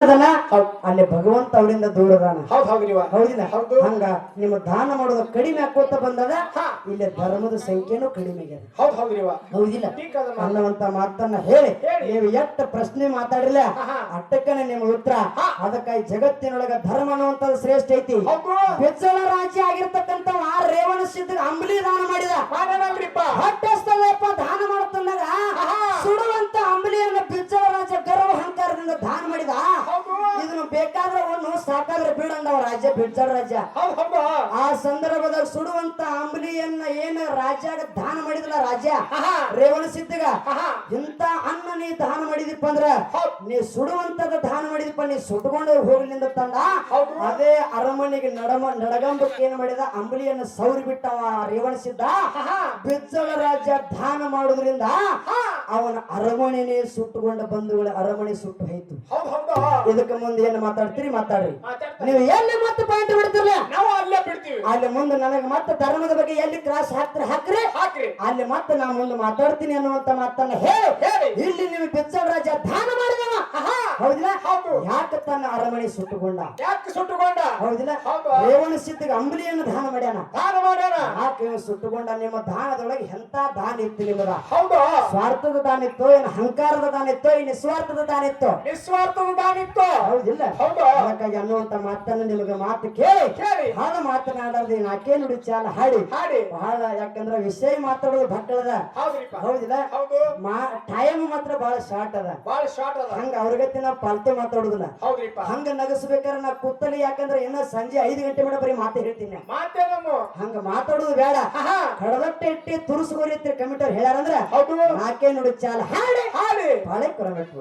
ಅಲ್ಲಿ ಭಗವಂತ ಅವರಿಂದ ದೂರ ಅದಾನ. ಹೌದಿಲ್ಲ? ಹಂಗ ನಿಮ್ಮ ದಾನ ಮಾಡೋದು ಕಡಿಮೆ ಹಾಕೋತ ಬಂದದ. ಇಲ್ಲಿ ಧರ್ಮದ ಸಂಖ್ಯೆನೂ ಕಡಿಮೆ ಆಗ್ಯದ. ಹೌದಿಲ್ಲ? ಅನ್ನುವಂತ ಮಾತನ್ನ ಹೇಳಿ ನೀವು ಎಷ್ಟು ಪ್ರಶ್ನೆ ಮಾತಾಡಿಲ್ಲ ಅಟ್ಟಕ್ಕನೆ ನಿಮ್ಮ ಉತ್ತರ. ಅದಕ್ಕಾಗಿ ಜಗತ್ತಿನೊಳಗ ಧರ್ಮ ಅನ್ನುವಂಥದ್ದು ಶ್ರೇಷ್ಠ ಐತಿ. ಬೆಜ್ಜಳ ರಾಜ್ಯ ಆಗಿರ್ತಕ್ಕಂಥ ಆ ರೇವಣ ಸಿದ್ಧ ಅಂಬಲಿ ದಾನ ಮಾಡಿದ. ಹೊಟ್ಟೆಸ್ತದಪ್ಪ ದಾನ ಮಾಡುತ್ತಂದಾಗ ಸುಡುವಂತ ಅಂಬಲಿಯನ್ನ ಬೆಜ್ಜಳ ರಾಜ ಗರ್ವ ಅಹಂಕಾರದಿಂದ ದಾನ ಮಾಡಿದ. ಇದನ್ನು ಬೇಕಾದ್ರೆ ಒಂದು ಸಾಕಾದ್ರೆ ಬೀಡಂದವ ರಾಜ್ಯ ಬೆಜ್ಜಳ ರಾಜ್ಯ. ಆ ಸಂದರ್ಭದಾಗ ಸುಡುವಂತ ಅಂಬಲಿಯನ್ನ ಏನ ರಾಜ್ಯಾಗ ದಾನ ಮಾಡಿದಲ್ಲ ರಾಜ್ಯ ರೇವಣ ಸಿದ್ಧಗ, ಇಂತ ಅನ್ನ ನೀ ದಾನ ಮಾಡಿದಪ್ಪ ಅಂದ್ರ ನೀ ಸುಡುವಂತದ ದಾನ ಮಾಡಿದಪ್ಪ, ನೀ ಸುಟ್ಕೊಂಡು ಹೋಗ್ಲಿಂದ ತಂದ. ಅದೇ ಅರಮನೆಗೆ ನಡಗಂಬಕ್ಕೆ ಏನ್ ಮಾಡಿದ, ಅಂಬಲಿಯನ್ನು ಸೌರಿ ಬಿಟ್ಟವ ರೇವಣ ಸಿದ್ಧ. ಬೆಜ್ಜಳ ರಾಜ್ಯ ದಾನ ಮಾಡುವುದರಿಂದ ಅವನ ಅರಮನೆನೇ ಸುಟ್ಟುಕೊಂಡ ಬಂಧುಗಳ ಅರಮನೆ ಸುಟ್ಟು ಹೋಯ್ತು. ಇದಕ್ಕೆ ಮುಂದೆ ಏನು ಮಾತಾಡ್ತೀರಿ ಮಾತಾಡ್ರಿ. ನೀವು ಎಲ್ಲಿ ಮತ್ತೆ ಪಾಯಿಂಟ್ ಬಿಡ್ತಿರ್ಲಿ ನಾವು ಅಲ್ಲೇ ಬಿಡ್ತೀವಿ. ಅಲ್ಲಿ ಮುಂದೆ ನನಗೆ ಮತ್ತೆ ಧರ್ಮದ ಬಗ್ಗೆ ಎಲ್ಲಿ ಕ್ರಾಸ್ ಹಾಕ್ರಿ ಅಲ್ಲಿ ಮತ್ತೆ ನಾ ಮುಂದೆ ಮಾತಾಡ್ತೀನಿ ಅನ್ನುವಂತ ಮಾತನ್ನ ಹೇಳಿ ಇಲ್ಲಿ ನೀವು ಬೆಜ್ಜಳ ರಾಜ ದಾನ ಮಾಡಿದವ. ಹೌದಿಲ್ಲ? ಯಾಕೆ ತನ್ನ ಅರಮನೆ ಸುಟ್ಟುಕೊಂಡ? ಹೌದಿಲ್ಲ? ರೇವಣ ಸಿದ್ಧಿಗೆ ಅಂಬಲಿಯನ್ನು ದಾನ ಮಾಡ್ಯಾನ. ಯಾಕೆ ಸುಟ್ಟುಕೊಂಡ? ನಿಮ್ಮ ದಾನದೊಳಗೆ ಎಂತ ದಾನ ಇತ್ತು ನಿಮ್ಮದ? ಸ್ವಾರ್ಥದ ದಾನ ಇತ್ತು, ಏನು ಅಹಂಕಾರದ ದಾನ ಇತ್ತು, ಈ ನಿಸ್ವಾರ್ಥದ ದಾನ ಇತ್ತು? ನಿಸ್ವಾರ್ಥದ ದಾನ ಇತ್ತು. ಹೌದಿಲ್ಲ? ಅದಕ್ಕಾಗಿ ಅನ್ನುವಂತ ಮಾತನ್ನು ನಿಮಗೆ ಮಾತು ಕೇಳಿ ಬಹಳ ಮಾತನಾಡೋದು ನಾಕೇ ನುಡಿ ಚಾಲ ಹಾಡಿ ಬಹಳ. ಯಾಕಂದ್ರೆ ವಿಷಯ ಮಾತಾಡೋದು ಭಟ್ಟದ. ಹೌದಿಲ್ಲ? ಟೈಮ್ ಮಾತ್ರ ಬಹಳ ಶಾರ್ಟ್ ಅದ. ಹಂಗ ಅವ್ರಿಗತ್ತೆ ನಾವು ಪಾಲ್ತು ಮಾತಾಡುದಿಲ್ಲ. ಹಂಗ ನಗಸ್ಬೇಕಾದ್ರೆ ನಾ ಕೂತಲ್ಲಿ. ಯಾಕಂದ್ರೆ ಇನ್ನ ಸಂಜೆ 5 ಗಂಟೆ ಮೇಲೆ ಬರೀ ಮಾತು ಹೇಳ್ತೀನಿ. ಹಂಗ ಮಾತಾಡುದು ಬೇಡ. ಕಡದಟ್ಟೆ ಇಟ್ಟಿ ತುರುಸುಗೋರಿ ಕಮಿಟರ್ ಹೇಳ್ಯಾರಂದ್ರ ನಾಕೇ ನುಡಿ ಚಾಲ ಹಾಡಿ ಬಾಳೆ ಕೊರಬೇಕು.